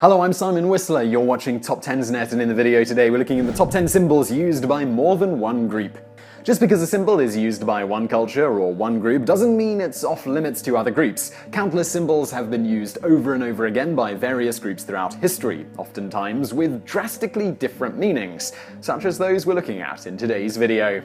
Hello, I'm Simon Whistler, you're watching TopTenzNet, and in the video today we're looking at the top 10 symbols used by more than one group. Just because a symbol is used by one culture or one group doesn't mean it's off limits to other groups. Countless symbols have been used over and over again by various groups throughout history, oftentimes with drastically different meanings, such as those we're looking at in today's video.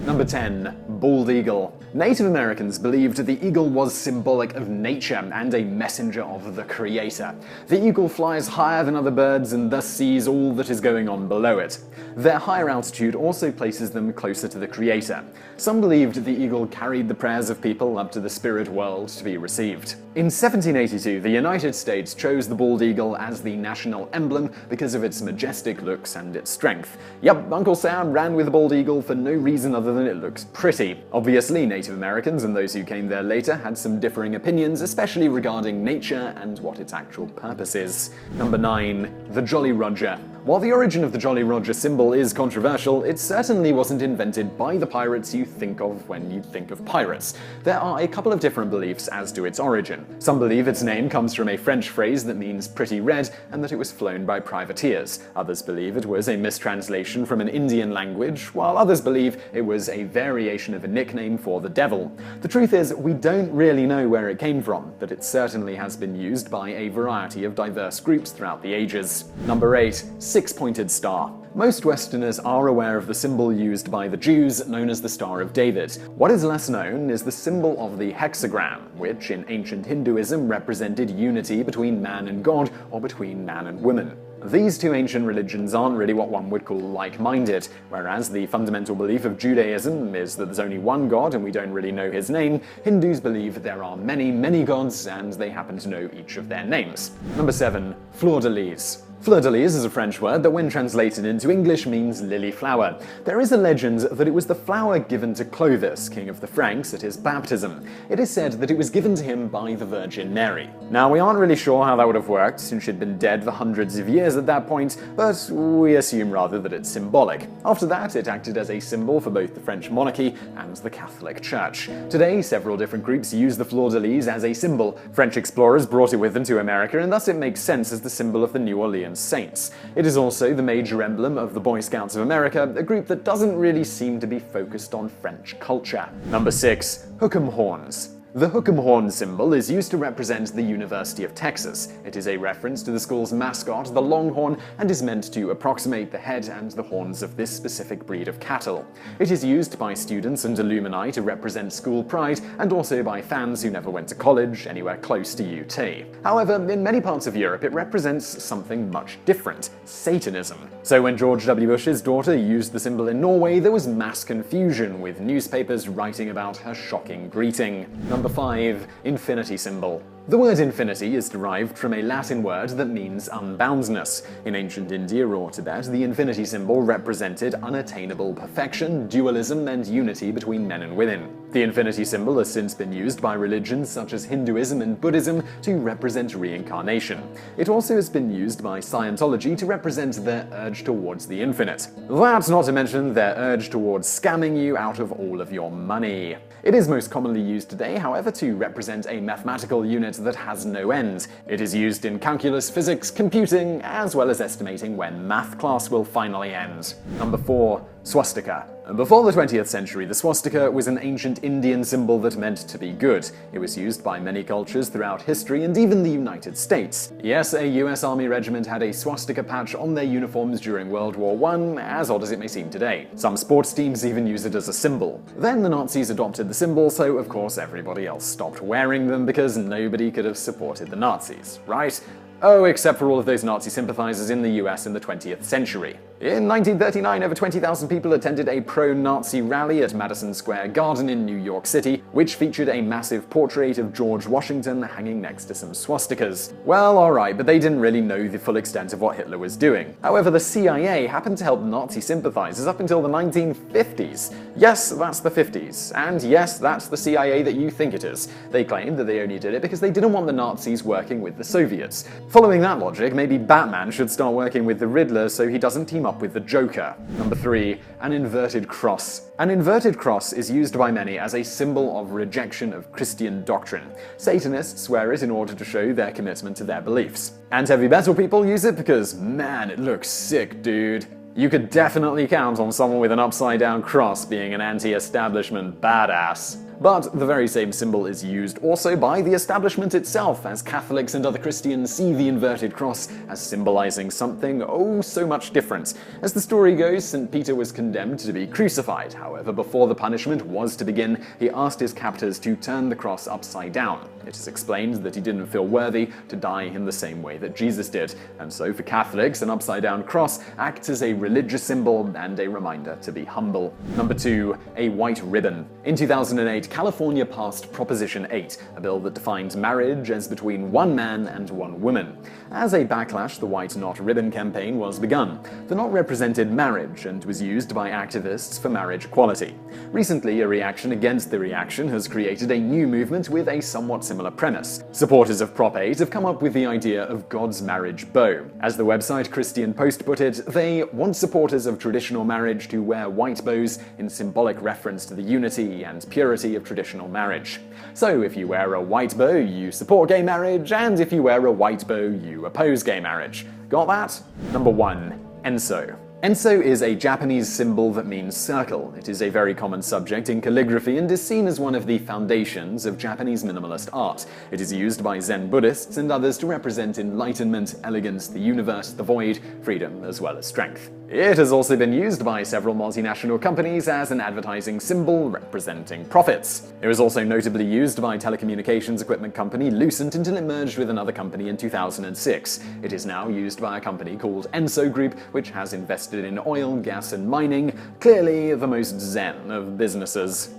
Number 10. Bald eagle. Native Americans believed the eagle was symbolic of nature and a messenger of the Creator. The eagle flies higher than other birds and thus sees all that is going on below it. Their higher altitude also places them closer to the Creator. Some believed the eagle carried the prayers of people up to the spirit world to be received. In 1782, the United States chose the bald eagle as the national emblem because of its majestic looks and its strength. Yep, Uncle Sam ran with the bald eagle for no reason other than it looks pretty. Obviously, Native Americans and those who came there later had some differing opinions, especially regarding nature and what its actual purpose is. Number 9. The Jolly Roger. While the origin of the Jolly Roger symbol is controversial, it certainly wasn't invented by the pirates you think of when you think of pirates. There are a couple of different beliefs as to its origin. Some believe its name comes from a French phrase that means pretty red and that it was flown by privateers. Others believe it was a mistranslation from an Indian language, while others believe it was a variation of a nickname for the devil. The truth is, we don't really know where it came from, but it certainly has been used by a variety of diverse groups throughout the ages. Number 8. Six-pointed star. Most Westerners are aware of the symbol used by the Jews, known as the Star of David. What is less known is the symbol of the hexagram, which in ancient Hinduism represented unity between man and God, or between man and woman. These two ancient religions aren't really what one would call like-minded. Whereas the fundamental belief of Judaism is that there's only one God and we don't really know his name, Hindus believe there are many, many gods and they happen to know each of their names. Number 7. Fleur-De-Lis. Fleur-De-Lis is a French word that when translated into English means lily flower. There is a legend that it was the flower given to Clovis, king of the Franks, at his baptism. It is said that it was given to him by the Virgin Mary. Now, we aren't really sure how that would have worked, since she'd been dead for hundreds of years at that point, but we assume rather that it's symbolic. After that, it acted as a symbol for both the French monarchy and the Catholic Church. Today, several different groups use the Fleur-De-Lis as a symbol. French explorers brought it with them to America, and thus it makes sense as the symbol of the New Orleans Saints. It is also the major emblem of the Boy Scouts of America, a group that doesn't really seem to be focused on French culture. Number 6. Hook'em horns. The hook'em horn symbol is used to represent the University of Texas. It is a reference to the school's mascot, the longhorn, and is meant to approximate the head and the horns of this specific breed of cattle. It is used by students and alumni to represent school pride, and also by fans who never went to college anywhere close to UT. However, in many parts of Europe, it represents something much different: Satanism. So when George W. Bush's daughter used the symbol in Norway, there was mass confusion, with newspapers writing about her shocking greeting. Number 5. Infinity symbol. The word infinity is derived from a Latin word that means unboundness. In ancient India or Tibet, the infinity symbol represented unattainable perfection, dualism, and unity between men and women. The infinity symbol has since been used by religions such as Hinduism and Buddhism to represent reincarnation. It also has been used by Scientology to represent their urge towards the infinite. That's not to mention their urge towards scamming you out of all of your money. It is most commonly used today, however, to represent a mathematical unit that has no end. It is used in calculus, physics, computing, as well as estimating when math class will finally end. Number 4. Swastika. Before the 20th century, the swastika was an ancient Indian symbol that meant to be good. It was used by many cultures throughout history and even the United States. Yes, a US Army regiment had a swastika patch on their uniforms during World War I, as odd as it may seem today. Some sports teams even use it as a symbol. Then the Nazis adopted the symbol, so of course everybody else stopped wearing them because nobody could have supported the Nazis, right? Oh, except for all of those Nazi sympathizers in the US in the 20th century. In 1939, over 20,000 people attended a pro-Nazi rally at Madison Square Garden in New York City, which featured a massive portrait of George Washington hanging next to some swastikas. Well, alright, but they didn't really know the full extent of what Hitler was doing. However, the CIA happened to help Nazi sympathizers up until the 1950s. Yes, that's the 50s. And yes, that's the CIA that you think it is. They claimed that they only did it because they didn't want the Nazis working with the Soviets. Following that logic, maybe Batman should start working with the Riddler so he doesn't team up with the Joker. Number 3. An inverted cross. An inverted cross is used by many as a symbol of rejection of Christian doctrine. Satanists wear it in order to show their commitment to their beliefs. And heavy metal people use it because, man, it looks sick, dude. You could definitely count on someone with an upside-down cross being an anti-establishment badass. But the very same symbol is used also by the establishment itself, as Catholics and other Christians see the inverted cross as symbolizing something oh so much different. As the story goes, St. Peter was condemned to be crucified. However, before the punishment was to begin, he asked his captors to turn the cross upside down. It is explained that he didn't feel worthy to die in the same way that Jesus did. And so for Catholics, an upside-down cross acts as a religious symbol and a reminder to be humble. Number 2. A white ribbon. In 2008, California passed Proposition 8, a bill that defined marriage as between one man and one woman. As a backlash, the White Knot Ribbon campaign was begun. The knot represented marriage and was used by activists for marriage equality. Recently, a reaction against the reaction has created a new movement with a somewhat similar premise. Supporters of Prop 8 have come up with the idea of God's marriage bow. As the website Christian Post put it, they want supporters of traditional marriage to wear white bows in symbolic reference to the unity and purity of traditional marriage. So if you wear a white bow, you support gay marriage, and if you wear a white bow, you oppose gay marriage. Got that? Number 1. Enso. Enso is a Japanese symbol that means circle. It is a very common subject in calligraphy and is seen as one of the foundations of Japanese minimalist art. It is used by Zen Buddhists and others to represent enlightenment, elegance, the universe, the void, freedom, as well as strength. It has also been used by several multinational companies as an advertising symbol representing profits. It was also notably used by telecommunications equipment company Lucent until it merged with another company in 2006. It is now used by a company called Enso Group, which has invested in oil, gas, and mining, clearly the most zen of businesses.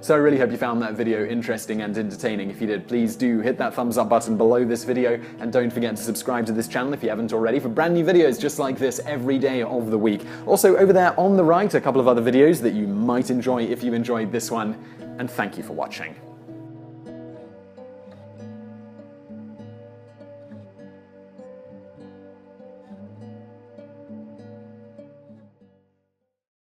So I really hope you found that video interesting and entertaining. If you did, please do hit that thumbs up button below this video, and don't forget to subscribe to this channel if you haven't already for brand new videos just like this every day of the week. Also, over there on the right, a couple of other videos that you might enjoy if you enjoyed this one, and thank you for watching.